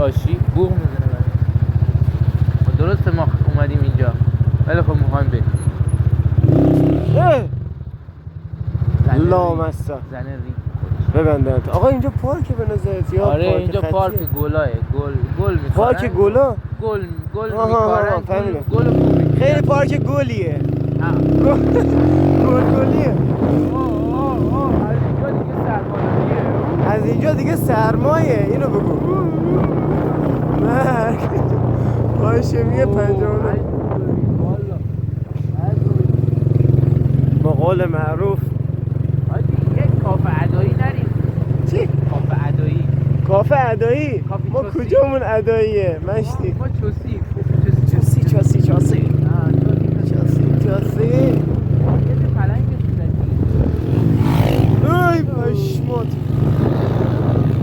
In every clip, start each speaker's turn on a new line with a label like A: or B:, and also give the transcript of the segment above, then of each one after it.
A: لاشی بوق میزنه برای درسته ما اومدیم اینجا ولی خب میخوایم بریم
B: لامصب
A: زنه ریگ
B: ببندن. آقا اینجا پارک به نظرت یا
A: آره
B: پارک
A: اینجا
B: خطیه؟
A: پارک گلاه گل میکارن
B: پارک گلا؟
A: گل میکارن
B: فهمیدم.
A: گل خوبی
B: خیلی پارک گلیه.
A: ها
B: گلیه.
A: از اینجا دیگه سرمایه
B: از اینجا دیگه سرمایه. اینو بگو مرگ باشه میگه 59 با قول معروف
A: یک کافه ادایی نریم
B: چی؟
A: کافه ادایی
B: کافه ادایی؟
A: کافه
B: ما
A: چوسی.
B: کجامون اداییه؟ مشتی
A: ما چوسی
B: چاسی ای پشمات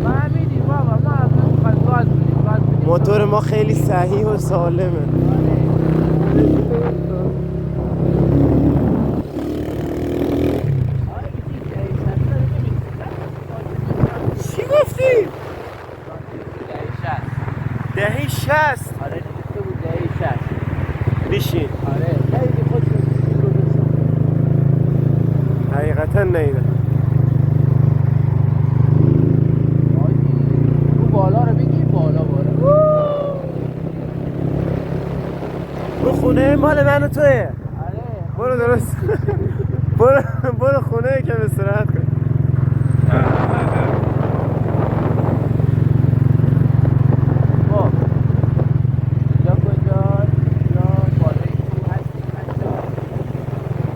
A: فهمیدی بابا ما اصلا میخوایم گاز بدیم
B: موتور ما خیلی صحیح و سالمه. چی گفتی؟ دهه 60.
A: آره نوشته بود دهه 60
B: بشین.
A: آره خیلی خوش گذاشتم
B: حقیقتا نیدم.
A: رو بالا رو بگیر بالا
B: رو خونه مال من و توه.
A: آره
B: برو درست برو خونه که استراحت کن.
A: خب اینجا کجاست؟ اینجا بالای کوه هستیم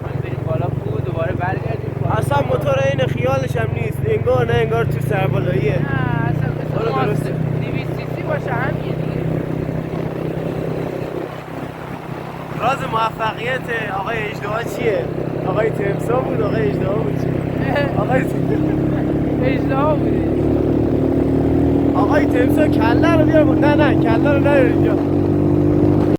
A: ما بریم بالا کوه دوباره برگردیم
B: اصلا موتور این خیالش هم نیست. انگار نه انگار تو سربالاییه.
A: نه اصلا
B: برو
A: مثل
B: درست.
A: 200 سی سی باشه همیه دیگه
B: راز موفقیت آقای اجدها چیه؟ آقای تمسا بود آقای اجدها بود چیه؟
A: اجدها بوده
B: آقای تمسا کله رو بیار نه کله رو نیار اینجا.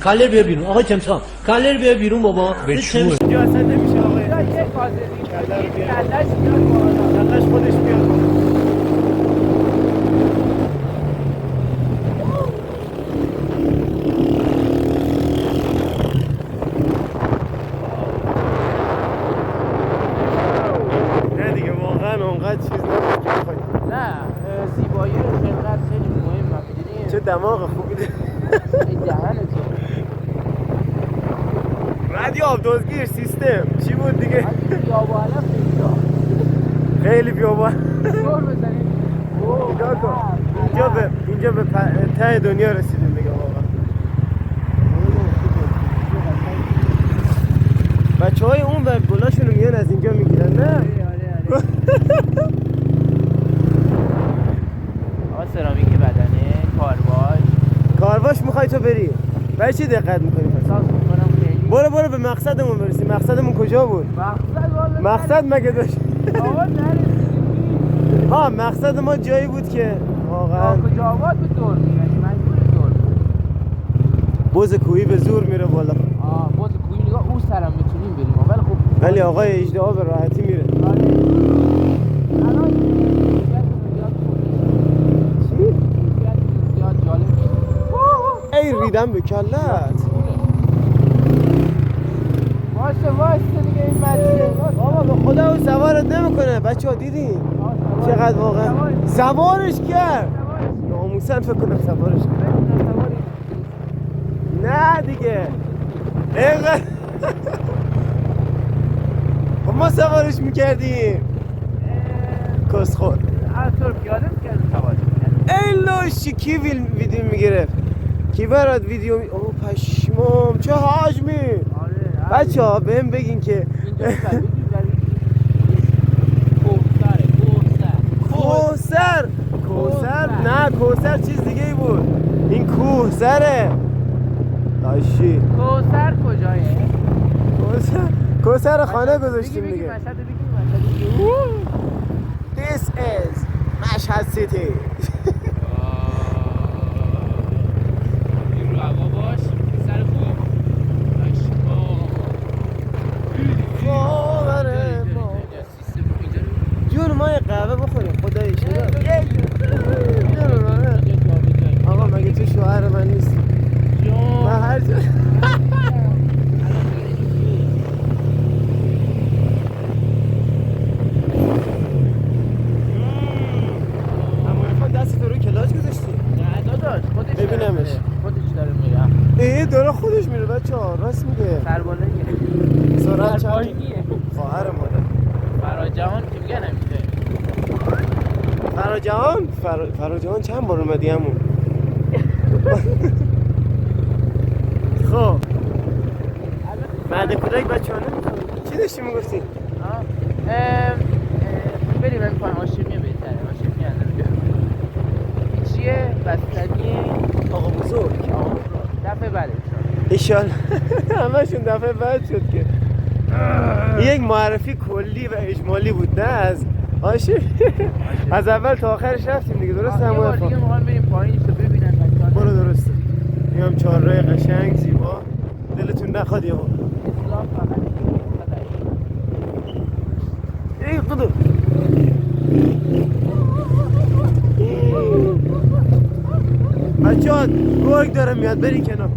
C: کله بیا بیرون آقای تمسا کله بیا بیرون بابا
B: تمسا اینجا اصلا نمیشه آقای
A: اینجا
B: تمسا.
A: یه کازه
B: کله رو بیار.
A: کلش بیاد بالا
B: کلش خودش بیاد بالا. نه دیگه واقعا اونقدر چیز نبود که بخوای.
A: نه زیبایی و خلقت خیلی مهمه میدونی
B: چه دماغ خوبی ده.
A: این دهنتو
B: رادیو آبدوزگیر سیستم چی بود دیگه؟
A: اگه بیابانه
B: خیلی بیابان.
A: دور بزنیم
B: نگاه کن اینجا به ته دنیا رسیدیم دیگه واقعا. بچه‌های اون و گلاشونو میان از اینجا میگیرن نه؟
A: آره آقا سرامیک بدنه
B: کارواش میخوای تو بری؟ برای چی دقت میکنی پس؟
A: احساس میکنم خیلی
B: برو به مقصدمون برسیم. مقصدمون کجا بود؟ مقصد مگه داشت؟
A: آقا نرسیدیم
B: ها مقصد ما جایی بود که واقعا
A: کجا آباد به دور میگنی مجبور دور
B: بز کوهی به زور میره بالا.
A: باز کوی نگاه اون سرم میتونیم بریم ولی خب
B: ولی آقای اجدها به راحتی میره.
A: آره الان
B: چی؟
A: زیاد جالب
B: ای ریدم به کلت.
A: واسه دیگه این مسیره
B: بابا به خدا اون سوارت نمیکنه. بچه‌ها دیدین چقدر واقعا سوارش کرد. ناموسن فکر کنم سوارش کرد. نه دیگه اینقدر ما سوارش میکردیم کسخور.
A: طور پیاده میکردیم سوارش میکردیم
B: ای لاشی کی ویدیو میگرفت؟ کی برات ویدیو اوه پشمام چه حجمی. بچه ها بهم بگین که کوسر نه کوسر چیز دیگه ای بود. این کوسره لاشی.
A: کوسر کجایه؟
B: کوسر خانه گذاشتیم دیگه.
A: مشهد
B: This is مشهد سیتی. جون ما یه قهوه بخوریم خدایی شده. آقا مگه جلو خودش میره بچه ها، راست میگه.
A: سربالاییه.
B: سرعت چند؟
A: سربالاییه.
B: خواهر مادر.
A: فراجهان که میگن همیشه.
B: فراجهان چند بار اومدی همون؟ خب بعد کودک بچه ها نمیخوام. چی داشتی میگفتی؟
A: بریم این پایین هاشمیه بهتره. هاشمیه اندازه چیه؟ بستنیه
B: آقا بزرگ.
A: دفعه بعد
B: ایشالله همشون دفعه بعد شد که یک معرفی کلی و اجمالی بود، نه از از اول تا آخرش رفتیم دیگه، درسته؟
A: یه بار دیگه میخوام بریم پایین رو ببینن بچه‌ها.
B: برو درسته. این هم چهارراه قشنگ زیبا، دلتون نخواد یه بار.
A: اسلام فقط
B: ای خدا بچه ها گرگ داره میاد، بری کنار.